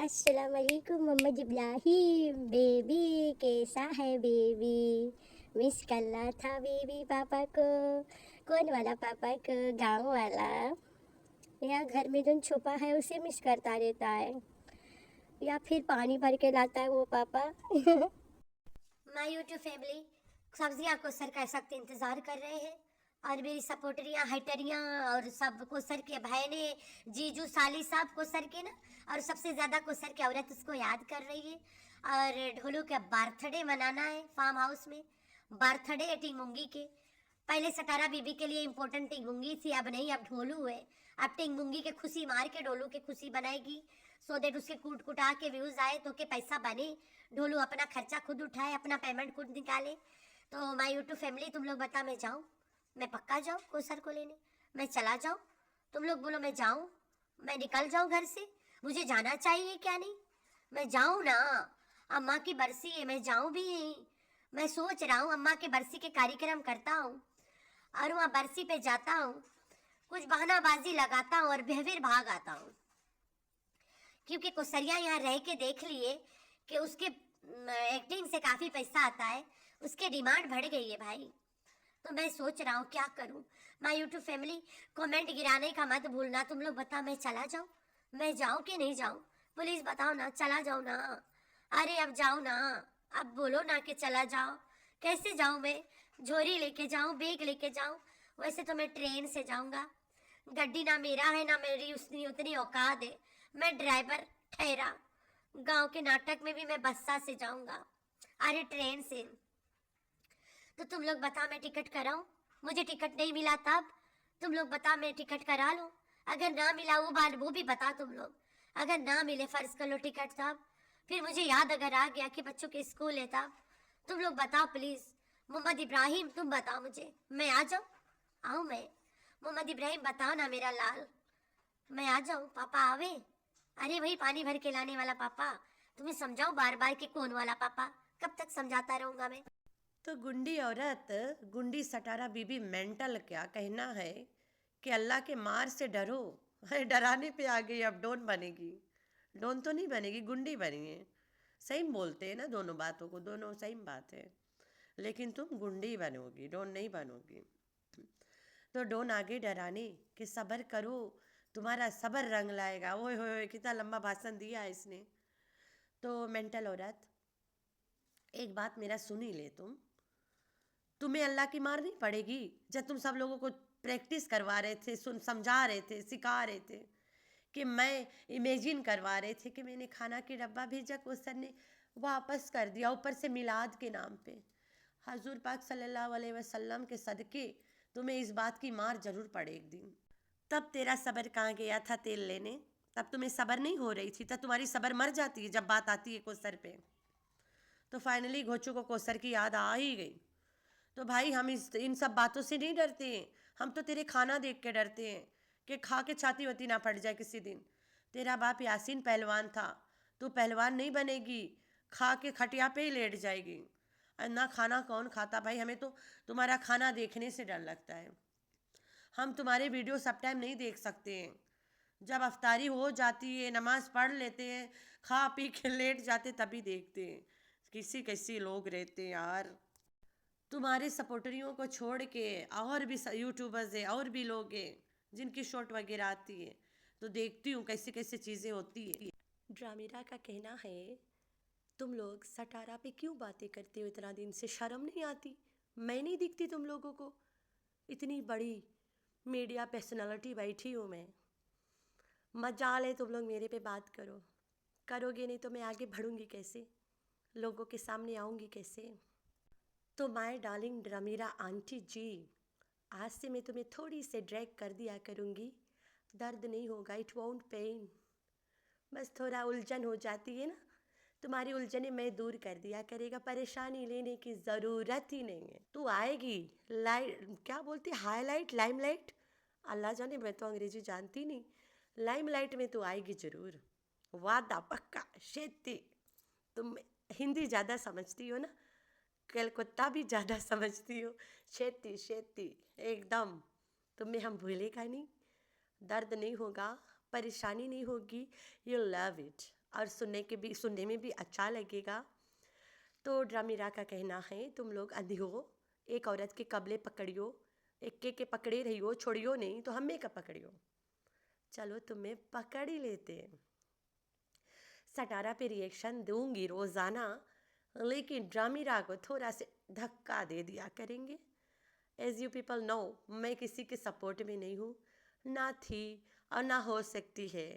अस्सलाम वालेकुम मोहम्मद इब्राहिम बेबी, कैसा है बेबी? मिस करना था बेबी पापा को। कौन वाला पापा को? गांव वाला या घर में जो छुपा है उसे मिस करता रहता है, या फिर पानी भर के लाता है वो पापा? माय यूट्यूब फैमिली, सब्जियां को सर का सख्त इंतज़ार कर रहे हैं, और मेरी सपोर्टरियाँ हटरियाँ और सब को सर के बहने जीजू साली साहब को सर के ना, और सबसे ज़्यादा को सर की औरत उसको याद कर रही है। और ढोलू का बर्थडे मनाना है फार्म हाउस में। बर्थडे टिंगमुंगी के पहले सटारा बीबी के लिए इम्पोर्टेंट टिंगमुंगी थी, अब नहीं, अब ढोलू है। अब टिंगमुंगी के खुशी मार के ढोलू के खुशी बनाएगी, सो देट उसके कूट कुटा के व्यूज आए तो के पैसा बने, ढोलू अपना खर्चा खुद उठाए, अपना पेमेंट खुद निकाले। तो माय यूट्यूब फैमिली, तुम लोग बता, मैं जाऊँ? मैं पक्का जाऊँ कोसर को लेने? मैं चला जाऊँ? तुम लोग बोलो मैं जाऊँ? मैं निकल जाऊँ घर से? मुझे जाना चाहिए क्या? नहीं, मैं जाऊँ ना। अम्मा की बरसी है, मैं जाऊँ भी नहीं। मैं सोच रहा हूँ अम्मा के बरसी के कार्यक्रम करता हूँ और वहाँ बरसी पे जाता हूँ, कुछ बहानाबाजी लगाता हूँ और बेहविर भाग आता हूँ, क्योंकि कोसरिया यहाँ रह के देख लिए कि उसके एक्टिंग से काफ़ी पैसा आता है, उसके डिमांड बढ़ गई है भाई। तो मैं सोच रहा हूँ क्या करूँ। माय यूट्यूब फैमिली, कमेंट गिराने का मत भूलना। तुम लोग बता, मैं चला जाऊँ? मैं जाऊँ कि नहीं जाऊँ? प्लीज़ बताओ ना, चला जाऊँ ना? अरे अब जाओ ना, अब बोलो ना कि चला जाओ। कैसे जाऊँ मैं? झोरी लेके जाऊँ, बैग लेके जाऊँ? वैसे तो मैं ट्रेन से जाऊँगा, गड्डी ना मेरा है ना मेरी उतनी उतनी औकात है। मैं ड्राइवर ठहरा, गांव के नाटक में भी मैं बस्सा से जाऊँगा, अरे ट्रेन से। तो तुम लोग बता, मैं टिकट कराऊं? मुझे टिकट नहीं मिला तब? तुम लोग बता, मैं टिकट करा लूं? अगर ना मिला वो बात वो भी बता तुम लोग। अगर ना मिले, फर्ज कर लो टिकट तब, फिर मुझे याद अगर आ गया कि बच्चों के स्कूल है तब, तुम लोग बताओ प्लीज़। मोहम्मद इब्राहिम, तुम बताओ मुझे, मैं आ जाऊँ? आऊँ मैं? मोहम्मद इब्राहिम बताओ ना मेरा लाल, मैं आ जाऊँ? पापा आवे? अरे वही पानी भर के लाने वाला पापा। तुम्हें समझाओ बार बार कि कौन वाला पापा? कब तक समझाता रहूँगा मैं? तो गुंडी औरत, गुंडी सटारा बीबी मेंटल क्या कहना है कि अल्लाह के मार से डरो। अरे डराने पे आ गई, अब डोन बनेगी। डोन तो नहीं बनेगी, गुंडी बनी है। सही में बोलते हैं ना दोनों बातों को, दोनों सही में बात है। लेकिन तुम गुंडी बनोगी, डोन नहीं बनोगी। तो डोन आगे डराने कि सब्र करो, तुम्हारा सब्र रंग लाएगा। ओए होए कितना लंबा भाषण दिया है इसने। तो मेंटल औरत, एक बात मेरा सुन ही ले तुम। तुम्हें अल्लाह की मार नहीं पड़ेगी। जब तुम सब लोगों को प्रैक्टिस करवा रहे थे, सुन समझा रहे थे, सिखा रहे थे, कि मैं इमेजिन करवा रहे थे कि मैंने खाना की डब्बा भेजा को सर ने वापस कर दिया, ऊपर से मिलाद के नाम पे। हजूर पाक सल्लल्लाहु अलैहि वसल्लम के सदके तुम्हें इस बात की मार जरूर पड़े एक दिन। तब तेरा सब्र कहाँ गया था तेल लेने? तब तुम्हें सब्र नहीं हो रही थी, तब तुम्हारी सब्र मर जाती है जब बात आती है कोसर पे। तो फाइनली घोचू को कोसर की याद आ ही गई। तो भाई हम इन सब बातों से नहीं डरते हैं। हम तो तेरे खाना देख के डरते हैं कि खा के छाती वती ना फट जाए किसी दिन। तेरा बाप यासीन पहलवान था, तू पहलवान नहीं बनेगी, खा के खटिया पे ही लेट जाएगी। और ना खाना कौन खाता भाई, हमें तो तुम्हारा खाना देखने से डर लगता है। हम तुम्हारे वीडियो सब टाइम नहीं देख सकते हैं। जब अफ्तारी हो जाती है, नमाज पढ़ लेते हैं, खा पी के लेट जाते, तभी देखते हैं। किसी किसी लोग रहते हैं यार। तुम्हारे सपोर्टरियों को छोड़ के और भी यूट्यूबर्स हैं, और भी लोग हैं जिनकी शॉट वगैरह आती है, तो देखती हूँ कैसे कैसे चीज़ें होती है। ड्रामेरा का कहना है, तुम लोग सटारा पे क्यों बातें करते हो? इतना दिन से शर्म नहीं आती? मैं नहीं दिखती तुम लोगों को? इतनी बड़ी मीडिया पर्सनालिटी बैठी हूँ मैं। मजाल है तुम लोग मेरे पे बात करो। करोगे नहीं तो मैं आगे बढ़ूंगी कैसे? लोगों के सामने आऊँगी कैसे? तो माय डार्लिंग ड्रामेरा आंटी जी, आज से मैं तुम्हें थोड़ी से ड्रैग कर दिया करूँगी। दर्द नहीं होगा, इट वोंट पेन। बस थोड़ा उलझन हो जाती है ना, तुम्हारी उलझने मैं दूर कर दिया करेगा। परेशानी लेने की ज़रूरत ही नहीं है। तू आएगी। लाइट क्या बोलती, हाईलाइट लाइमलाइट, अल्लाह जाने, मैं तो अंग्रेजी जानती नहीं। लाइमलाइट में तो आएगी ज़रूर, वादा पक्का। शेती, तुम हिंदी ज़्यादा समझती हो ना, कलकत्ता भी ज़्यादा समझती हो। शेती शेती एकदम, तुम्हें हम भूलेगा नहीं। दर्द नहीं होगा, परेशानी नहीं होगी, यू लव इट। और सुनने में भी अच्छा लगेगा। तो ड्रामीरा का कहना है, तुम लोग अंधी हो, एक औरत के कबले पकड़ियो, एक के पकड़े रहियो, छोड़ियो नहीं तो हमें का पकड़ियो। चलो तुम्हें पकड़ ही लेते हैं। सटारा पे रिएक्शन दूंगी रोज़ाना, लेकिन ड्रामीरा को थोड़ा से धक्का दे दिया करेंगे। एज यू पीपल नो, मैं किसी के सपोर्ट में नहीं हूँ, ना थी और ना हो सकती है।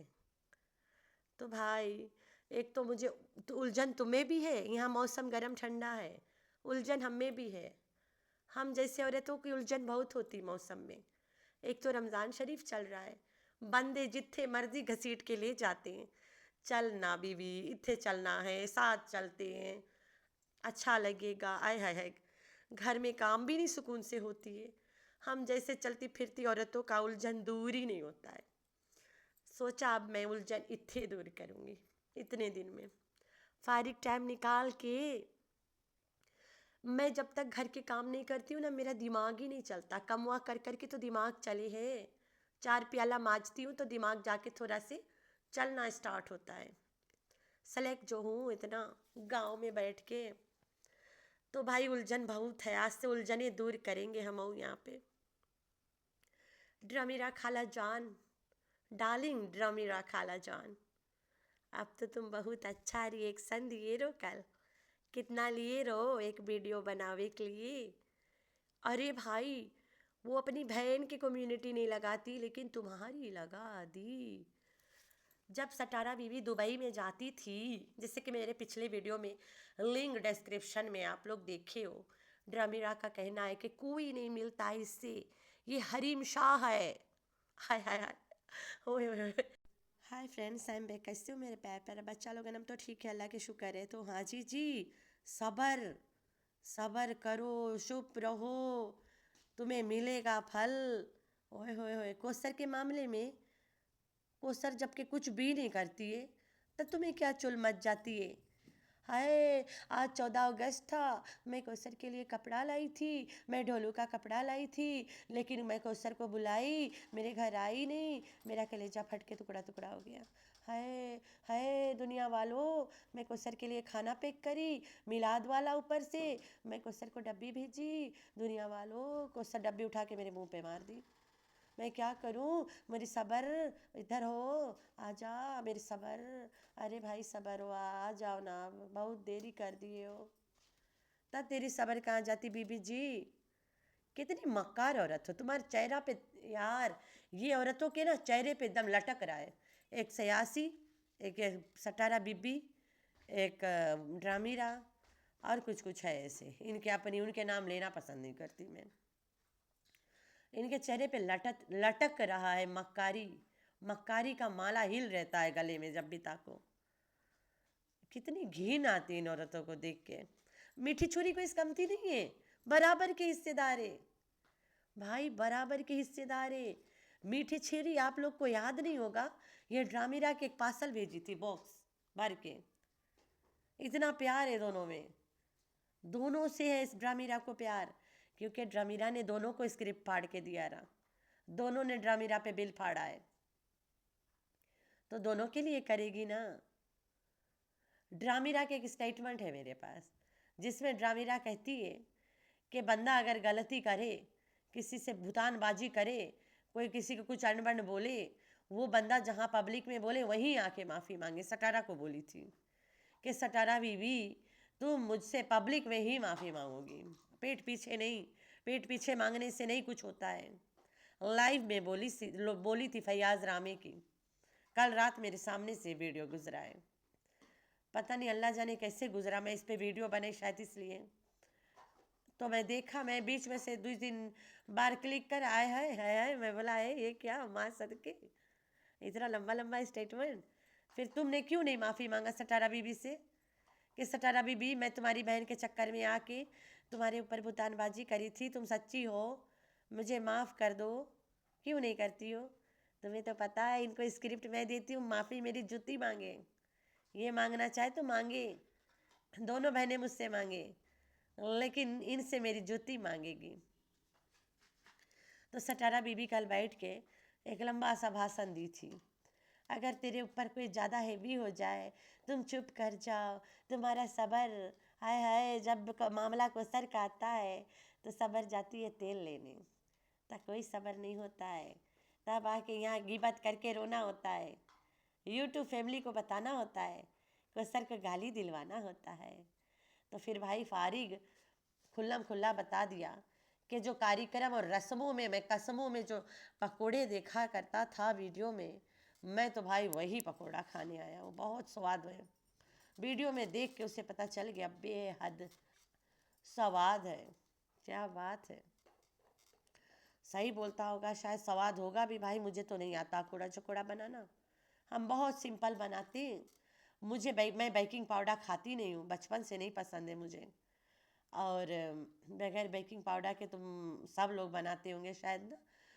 तो भाई, एक तो मुझे तो उलझन तुम्हें भी है, यहाँ मौसम गर्म ठंडा है, उलझन हमें भी है। हम जैसे औरतों की उलझन बहुत होती मौसम में। एक तो रमज़ान शरीफ चल रहा है, बंदे जिथे मर्जी घसीट के ले जाते हैं, चलना बीवी इत्थे चलना है, साथ चलते हैं, अच्छा लगेगा, आय हाय हाय। घर में काम भी नहीं सुकून से होती है। हम जैसे चलती फिरती औरतों का उलझन दूर ही नहीं होता है। सोचा अब मैं उलझन इत्थे दूर करूँगी इतने दिन में, फारिग टाइम निकाल के। मैं जब तक घर के काम नहीं करती हूँ ना, मेरा दिमाग ही नहीं चलता। कमवा कर कर के तो दिमाग चले है, 4 प्याला मांजती हूँ तो दिमाग जाके थोड़ा से चलना स्टार्ट होता है। सेलेक्ट जो हूँ इतना गांव में बैठ के, तो भाई उलझन बहुत है। आज से उलझने दूर करेंगे हम यहाँ पे। ड्रमीरा खाला जान, डार्लिंग ड्रमीरा खाला जान, अब तो तुम बहुत अच्छा रिएक्शन दिए रो। कल कितना लिए रो एक वीडियो बनावे के लिए। अरे भाई, वो अपनी बहन की कम्युनिटी नहीं लगाती, लेकिन तुम्हारी लगा दी। जब सटारा बीवी दुबई में जाती थी, जैसे कि मेरे पिछले वीडियो में लिंक डिस्क्रिप्शन में आप लोग देखे हो, ड्रमीरा का कहना है कि कोई नहीं मिलता इससे, ये हरीम शाह है। हाय हाय हाय, ओए ओए ओए। Hi friends, I am back. कैसे हो मेरे प्यार प्यारे बच्चा लोग? हम तो ठीक है, अल्लाह के शुक्र है। तो हाँ जी जी, सबर सबर करो, चुप रहो, तुम्हें मिलेगा फल। ओए होए होए, कोसर के मामले में कोसर जबकि कुछ भी नहीं करती है, तब तुम्हें क्या चुल मच जाती है। हाय, आज 14 अगस्त था, मैं कोसर के लिए कपड़ा लाई थी, मैं ढोलू का कपड़ा लाई थी, लेकिन मैं कोसर को बुलाई, मेरे घर आई नहीं, मेरा कलेजा फट के टुकड़ा टुकड़ा हो गया। हाय हाय दुनिया वालों, मैं कोसर के लिए खाना पैक करी, मिलाद वाला ऊपर से, मैं कोसर को डब्बी भेजी, दुनिया वालों कोसर डब्बी उठा के मेरे मुंह पे मार दी। मैं क्या करूं? मेरी सबर, इधर हो, आजा मेरी सबर। अरे भाई सबर हो, आ जाओ ना, बहुत देरी कर दिए हो। तब तेरी सबर कहाँ जाती बीबी जी? कितनी मक्कार औरत हो, तुम्हारे चेहरा पे यार, ये औरतों के ना चेहरे पे दम लटक रहा है। एक सयासी, एक ये सटारा बीबी, एक ड्रामीरा, और कुछ कुछ है ऐसे। इनके अपनी उनके नाम लेना पसंद नहीं करती मैं। इनके चेहरे पे लटक लटक रहा है मक्कारी, मक्कारी का माला हिल रहता है गले में जब भी ताको। कितनी घिन आती है इन औरतों को देख के। मीठी छुरी को इस कमती नहीं है, बराबर के हिस्सेदार है भाई, बराबर के हिस्सेदार है। मीठी छुरी आप लोग को याद नहीं होगा, ये ड्रामीरा के एक पार्सल भेजी थी बॉक्स भर के। इतना प्यार है दोनों में, दोनों से है इस ड्रामीरा को प्यार, क्योंकि ड्रामीरा ने दोनों को स्क्रिप्ट फाड़ के दिया रहा, दोनों ने ड्रामीरा पे बिल फाड़ा है, तो दोनों के लिए करेगी ना। ड्रामीरा के एक स्टेटमेंट है मेरे पास, जिसमें ड्रामीरा कहती है कि बंदा अगर गलती करे, किसी से भुतानबाजी करे, कोई किसी को कुछ अनबन बोले, वो बंदा जहाँ पब्लिक में बोले वहीं आके माफ़ी मांगे। सटारा को बोली थी कि सटारा बीवी, तुम मुझसे पब्लिक में ही माफ़ी मांगोगी, पेट पीछे नहीं, पेट पीछे मांगने से नहीं कुछ होता है। लाइव में बोली थी फैयाज़ रामे की। कल रात मेरे सामने से वीडियो गुजरा है, पता नहीं अल्लाह जाने कैसे गुजरा, मैं इस पे वीडियो बने शायद इसलिए। तो मैं देखा, मैं बीच में से 2 3 बार क्लिक कर आए है, मैं बोला है ये क्या माँ सदके, इतना लंबा लंबा स्टेटमेंट। फिर तुमने क्यों नहीं माफ़ी मांगा सटारा बीबी से कि सटारा बीबी, मैं तुम्हारी बहन के चक्कर में आके तुम्हारे ऊपर भुतानबाजी करी थी, तुम सच्ची हो, मुझे माफ़ कर दो। क्यों नहीं करती हो? तुम्हें तो पता है इनको स्क्रिप्ट मैं देती हूँ, माफ़ी मेरी जूती मांगे, ये मांगना चाहे तो मांगे, दोनों बहनें मुझसे मांगे, लेकिन इनसे मेरी जूती मांगेगी। तो सटारा बीबी कल बैठ के एक लंबा सा भाषण दी थी। अगर तेरे ऊपर कोई ज़्यादा हैवी हो जाए, तुम चुप कर जाओ, तुम्हारा सब्र, हाय हाय, जब मामला को सर का आता है तो सब्र जाती है तेल लेने, तब कोई सब्र नहीं होता है, तब आके यहाँ गिबत करके रोना होता है, यूट्यूब फैमिली को बताना होता है, को सर को गाली दिलवाना होता है। तो फिर भाई फारिग खुल्लम खुल्ला बता दिया कि जो कार्यक्रम और रस्मों में, मैं कसमों में जो पकोड़े देखा करता था वीडियो में, मैं तो भाई वही पकोड़ा खाने आया हूँ। बहुत स्वाद है, वीडियो में देख के उसे पता चल गया, बेहद स्वाद है। क्या बात है, सही बोलता होगा शायद, स्वाद होगा भी भाई, मुझे तो नहीं आता कोड़ा चकोड़ा बनाना, हम बहुत सिंपल बनाते हैं। मैं बेकिंग पाउडर खाती नहीं हूँ, बचपन से नहीं पसंद है मुझे। और बगैर बेकिंग पाउडर के तुम सब लोग बनाते होंगे शायद ना,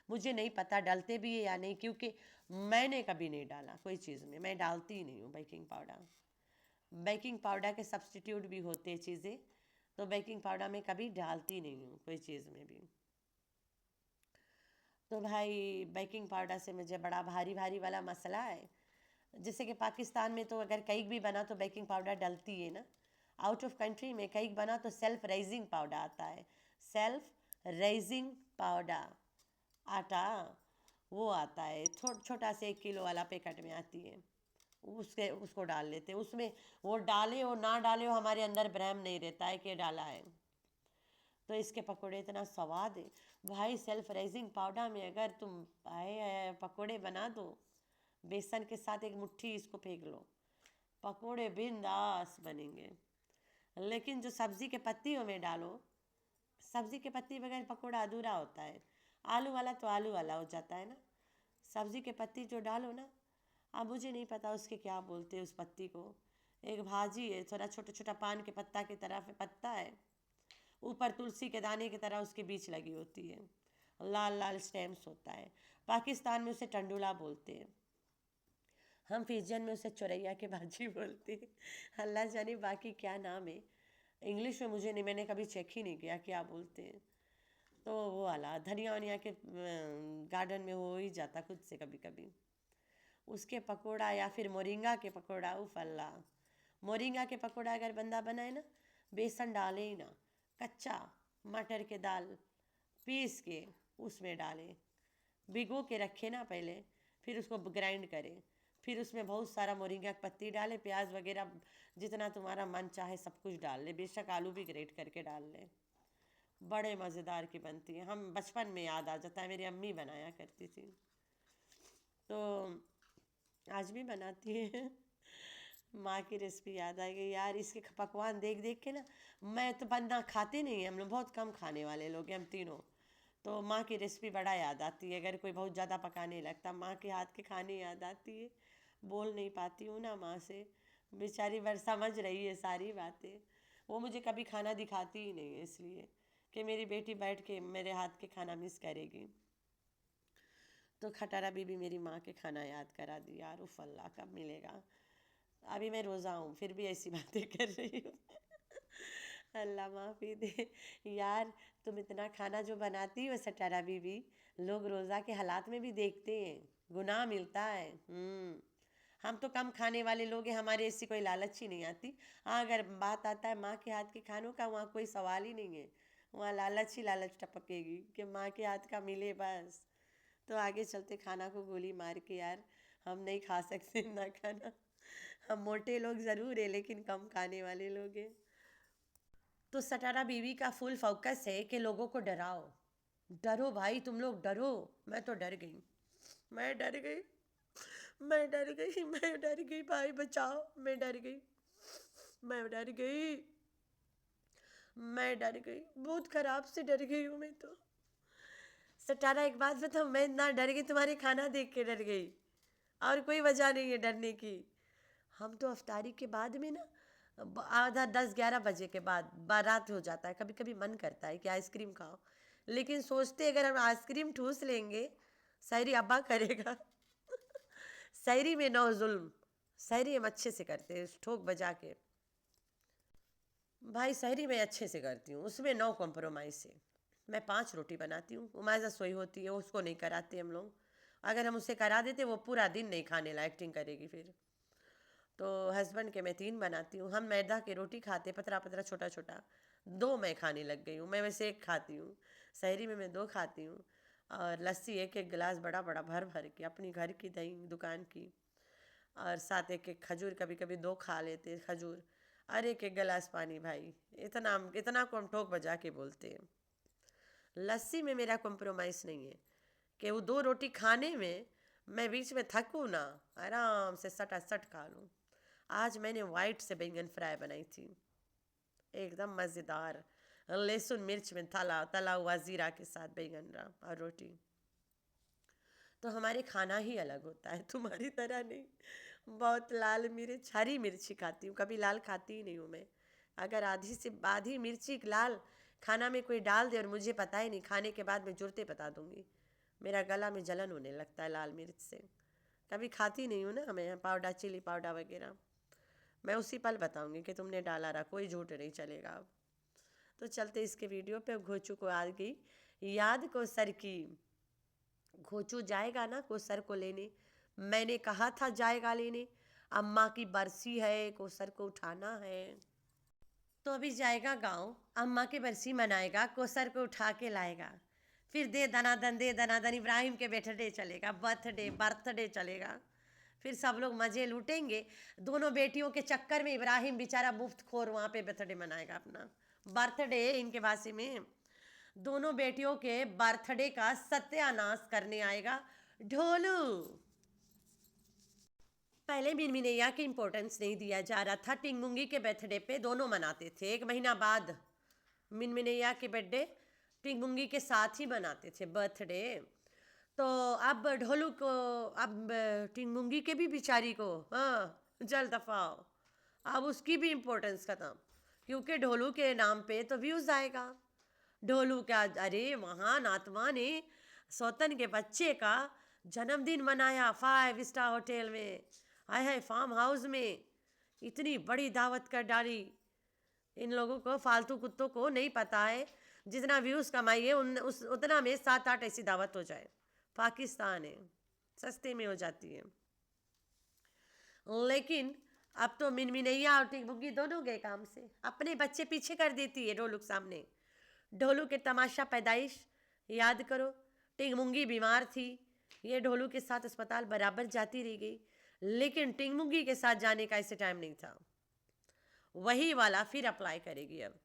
मुझे नहीं पता डलते भी है या नहीं, क्योंकि मैंने कभी नहीं डाला कोई चीज़ में, मैं डालती ही नहीं हूँ बेकिंग पाउडर। बेकिंग पाउडर के सब्स्टिट्यूट भी होते हैं चीज़ें, तो बेकिंग पाउडर में कभी डालती नहीं हूँ कोई चीज़ में भी। तो भाई बेकिंग पाउडर से मुझे बड़ा भारी भारी वाला मसला है। जैसे कि पाकिस्तान में तो अगर केक भी बना तो बेकिंग पाउडर डलती है ना, आउट ऑफ कंट्री में केक बना तो सेल्फ रेजिंग पाउडर आता है, सेल्फ रेजिंग पाउडर, आटा वो आता है, छोटा से 1 किलो वाला पैकेट में आती है, उसको डाल लेते हैं उसमें। वो डाले और ना डाले हो, हमारे अंदर भ्रम नहीं रहता है कि डाला है। तो इसके पकोड़े इतना स्वाद है भाई, सेल्फ रेजिंग पाउडर में अगर तुम पकोड़े बना दो, बेसन के साथ एक मुट्ठी इसको फेंक लो, पकोड़े बिंदास बनेंगे। लेकिन जो सब्ज़ी के पत्तियों में डालो, सब्ज़ी के पत्ती बगैर पकोड़ा अधूरा होता है, आलू वाला तो आलू वाला हो जाता है ना, सब्ज़ी के पत्ती जो डालो ना, अब मुझे नहीं पता उसके क्या बोलते हैं उस पत्ती को, एक भाजी है, थोड़ा छोटा छोटा पान के पत्ता की तरह पत्ता है, ऊपर तुलसी के दाने की तरह उसके बीच लगी होती है, लाल लाल स्टेम्स होता है। पाकिस्तान में उसे टंडुला बोलते हैं, हम फिजियन में उसे चौरैया के भाजी बोलते हैं, अल्लाह जाने बाकी क्या नाम है, इंग्लिश में मुझे नहीं, मैंने कभी चेक ही नहीं किया क्या बोलते हैं। तो वो वाला धनिया वनिया के गार्डन में हो ही जाता खुद से कभी कभी, उसके पकोड़ा या फिर मोरिंगा के पकोड़ा, उफ अल्लाह, मोरिंगा के पकोड़ा अगर बंदा बनाए ना, बेसन डाले ही ना, कच्चा मटर के दाल पीस के उसमें डालें, भिगो के रखे ना पहले, फिर उसको ग्राइंड करें, फिर उसमें बहुत सारा मोरिंगा की पत्ती डालें, प्याज वगैरह जितना तुम्हारा मन चाहे सब कुछ डाल ले, बेशक आलू भी ग्रेट करके डाल लें, बड़े मज़ेदार की बनती है। हम बचपन में याद आ जाता है, मेरी अम्मी बनाया करती थी, तो आज भी बनाती है। माँ की रेसिपी याद आ गई यार, इसके पकवान देख देख के ना, मैं तो बंदा खाते नहीं है, हम लोग बहुत कम खाने वाले लोग हैं हम तीनों, तो माँ की रेसिपी बड़ा याद आती है, अगर कोई बहुत ज़्यादा पकाने लगता माँ के हाथ के खाने याद आती है। बोल नहीं पाती हूँ ना माँ से, बेचारी वर समझ रही है सारी बातें, वो मुझे कभी खाना दिखाती ही नहीं है, इसलिए कि मेरी बेटी बैठ के मेरे हाथ के खाना मिस करेगी। तो खटारा बीबी मेरी माँ के खाना याद करा दी यार, उफ अल्लाह कब मिलेगा, अभी मैं रोज़ा हूँ फिर भी ऐसी बातें कर रही हूँ। अल्लाह माफ़ी दे यार, तुम इतना खाना जो बनाती हो सटारा बीबी, लोग रोज़ा के हालात में भी देखते हैं, गुनाह मिलता है। हम तो कम खाने वाले लोग हैं, हमारे ऐसी कोई लालच ही नहीं आती। हाँ अगर बात आता है माँ के हाथ के खानों का, वहाँ कोई सवाल ही नहीं है, वहाँ लालच ही लालच टपकेगी कि माँ के हाथ का मिले बस। तो आगे चलते खाना को गोली मार के यार, हम नहीं खा सकते ना खाना, हम मोटे लोग ज़रूर है लेकिन कम खाने वाले लोग हैं। तो सटारा बीवी का फुल फोकस है कि लोगों को डराओ, डरो भाई तुम लोग डरो। मैं तो डर गई, मैं डर गई, मैं डर गई, मैं डर गई भाई बचाओ, मैं डर गई, मैं डर गई, मैं डर गई, बहुत ख़राब से डर गई हूँ मैं तो। सटारा एक बात बताओ, मैं इतना डर गई तुम्हारे खाना देख के डर गई, और कोई वजह नहीं है डरने की। हम तो अफ्तारी के बाद में ना, आधा 10-11 बजे के बाद बारात हो जाता है, कभी कभी मन करता है कि आइसक्रीम खाओ, लेकिन सोचते अगर हम आइसक्रीम ठूस लेंगे सहरी अब्बा करेगा। सहरी में नो जुल्म, सहरी हम अच्छे से करते हैं ठोक बजा के, भाई सहरी मैं अच्छे से करती हूँ, उसमें नो कॉम्प्रोमाइज़ है। मैं 5 रोटी बनाती हूँ, उमाइजा सोई होती है, उसको नहीं कराते हम लोग, अगर हम उसे करा देते वो पूरा दिन नहीं खाने लायक एक्टिंग करेगी फिर। तो हस्बैंड के मैं 3 बनाती हूँ। हम मैदा की रोटी खाते पतला पतला छोटा छोटा, 2 मैं खाने लग गई हूँ। मैं वैसे 1 खाती हूँ, सहरी में मैं 2 खाती हूँ। और लस्सी एक एक गिलास बड़ा बड़ा भर भर के, अपनी घर की दही दुकान की। और साथ एक एक खजूर, कभी कभी 2 खा लेते खजूर। और एक एक गिलास पानी भाई। इतना इतना को हम ठोक बजा के बोलते हैं। लस्सी में मेरा कॉम्प्रोमाइज़ नहीं है कि वो 2 रोटी खाने में मैं बीच में थकूँ ना, आराम से सटा सट खा लूँ। आज मैंने वाइट से बैंगन फ्राई बनाई थी, एकदम मज़ेदार, लहसुन मिर्च में तला तला हुआ ज़ीरा के साथ बैंगन रहा और रोटी। तो हमारे खाना ही अलग होता है, तुम्हारी तरह नहीं। बहुत लाल मिर्च, हरी मिर्ची खाती हूँ, कभी लाल खाती ही नहीं हूँ मैं। अगर आधी से आधी मिर्ची लाल खाना में कोई डाल दे और मुझे पता ही नहीं, खाने के बाद मैं जुड़ते बता दूंगी। मेरा गला में जलन होने लगता है लाल मिर्च से। कभी खाती नहीं हूँ ना मैं, पाउडर चिली पाउडर वगैरह। मैं उसी पल बताऊंगी कि तुमने डाला रहा, कोई झूठ नहीं चलेगा अब। तो चलते इसके वीडियो पे। घोचू को आ गई याद को सर की। घोचू जाएगा ना कोसर को लेने, मैंने कहा था जाएगा लेने। अम्मा की बरसी है, कोसर को उठाना है। तो अभी जाएगा गांव, अम्मा की बरसी मनाएगा, कोसर को उठा के लाएगा। फिर दे दनादन इब्राहिम के बर्थडे चलेगा, बर्थडे चलेगा। फिर सब लोग मज़े लूटेंगे। दोनों बेटियों के चक्कर में इब्राहिम बेचारा मुफ्त खोर वहाँ पे बर्थडे मनाएगा अपना। बर्थडे इनके भाषा में, दोनों बेटियों के बर्थडे का सत्यानाश करने आएगा ढोलू। पहले मिनमिनैया के इम्पोर्टेंस नहीं दिया जा रहा था। टिंगमुंगी के बर्थडे पे दोनों मनाते थे, 1 महीना बाद मिनमिनैया के बर्थडे टिंगमुंगी के साथ ही मनाते थे बर्थडे। तो अब ढोलू को, अब टिंगमुंगी के भी बेचारी को, हाँ जल दफाओ, अब उसकी भी इम्पोर्टेंस खत्म, क्योंकि ढोलू के नाम पे तो व्यूज़ आएगा। ढोलू क्या, अरे वहाँ नातवा ने सौतन के बच्चे का जन्मदिन मनाया 5 स्टार होटल में, आए है फार्म हाउस में, इतनी बड़ी दावत कर डाली। इन लोगों को, फालतू कुत्तों को नहीं पता है जितना व्यूज़ कमाइए उतना में 7-8 ऐसी दावत हो जाए। पाकिस्तान है, सस्ते में हो जाती है। लेकिन अब तो मिनमिनैया और टिंगमुंगी दोनों गए काम से, अपने बच्चे पीछे कर देती है ढोलू के सामने। ढोलू के तमाशा पैदाइश याद करो, टिंगमुंगी बीमार थी, ये ढोलू के साथ अस्पताल बराबर जाती रह गई, लेकिन टिंगमुंगी के साथ जाने का इसे टाइम नहीं था। वही वाला फिर अप्लाई करेगी अब।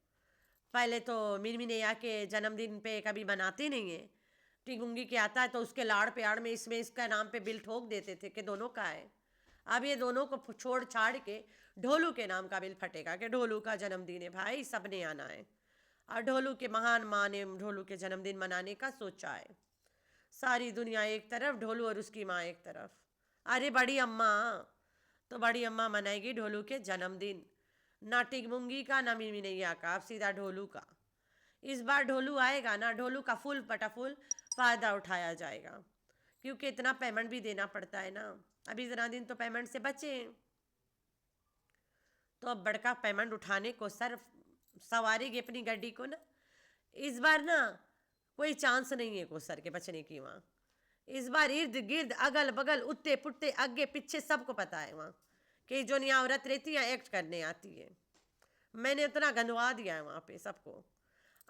पहले तो मिनमिनैया के जन्मदिन पे कभी मनाते नहीं है, टिंगमुंगी के आता है तो उसके लाड़ प्याड़ में इसमें इसका नाम पे बिल ठोक देते थे कि दोनों का है। अब ये दोनों को छोड़ छाड़ के ढोलू के नाम का बिल फटेगा कि ढोलू का जन्मदिन है भाई, सबने आना है। और ढोलू के महान माँ ने ढोलू के जन्मदिन मनाने का सोचा है। सारी दुनिया एक तरफ, ढोलू और उसकी माँ एक तरफ। अरे बड़ी अम्मा, तो बड़ी अम्मा मनाएगी ढोलू के जन्मदिन, ना टिंगमुंगी का ना मिनमिनैया का, अब सीधा ढोलू का। इस बार ढोलू आएगा ना, ढोलू का फुल पटाफुल फ़ायदा उठाया जाएगा, क्योंकि इतना पेमेंट भी देना पड़ता है ना। अभी इतना दिन तो पेमेंट से बचे हैं, तो अब बड़का पेमेंट उठाने को सर सवारेगी अपनी गाड़ी को ना। इस बार ना कोई चांस नहीं है को सर के बचने की वहाँ। इस बार इर्द गिर्द अगल बगल उत्ते पुट्टे आगे पीछे सबको पता है वहाँ कि जो नहीं औरत रहती है एक्ट करने आती है। मैंने उतना गंदवा दिया है वहाँ पे सबको,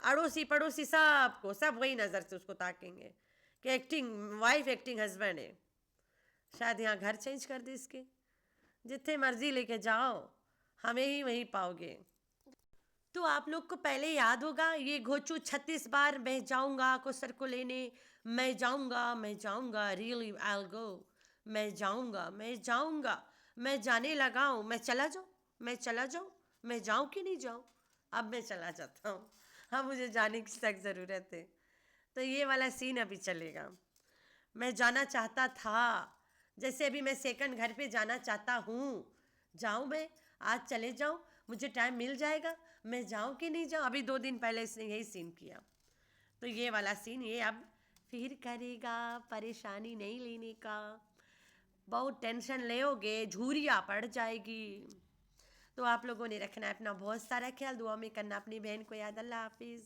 अड़ोसी पड़ोसी सबको, सब वही नज़र से उसको ताकेंगे कि एक्टिंग वाइफ एक्टिंग हस्बैंड है। शायद यहाँ घर चेंज कर दे इसके, जितने मर्जी लेके जाओ हमें ही वहीं पाओगे। तो आप लोग को पहले याद होगा ये घोचू 36 बार मैं जाऊंगा कोसर को लेने, मैं जाऊंगा रियली आई विल गो, मैं जाऊंगा मैं जाने लगा हूँ, मैं चला जाऊँ, मैं जाऊँ कि नहीं जाऊँ। अब मैं चला जाता हूँ, अब मुझे जाने की सख्त ज़रूरत है। तो ये वाला सीन अभी चलेगा। मैं जाना चाहता था, जैसे अभी मैं सेकंड घर पे जाना चाहता हूँ। जाऊँ मैं आज, चले जाऊँ, मुझे टाइम मिल जाएगा, मैं जाऊँ कि नहीं जाऊँ। अभी 2 दिन पहले इसने यही सीन किया। तो ये वाला सीन ये अब फिर करेगा, परेशानी नहीं लेने का। बहुत टेंशन लेओगे झूरिया पड़ जाएगी। तो आप लोगों ने रखना है अपना बहुत सारा ख्याल, दुआ में करना अपनी बहन को याद। अल्लाह हाफिज़।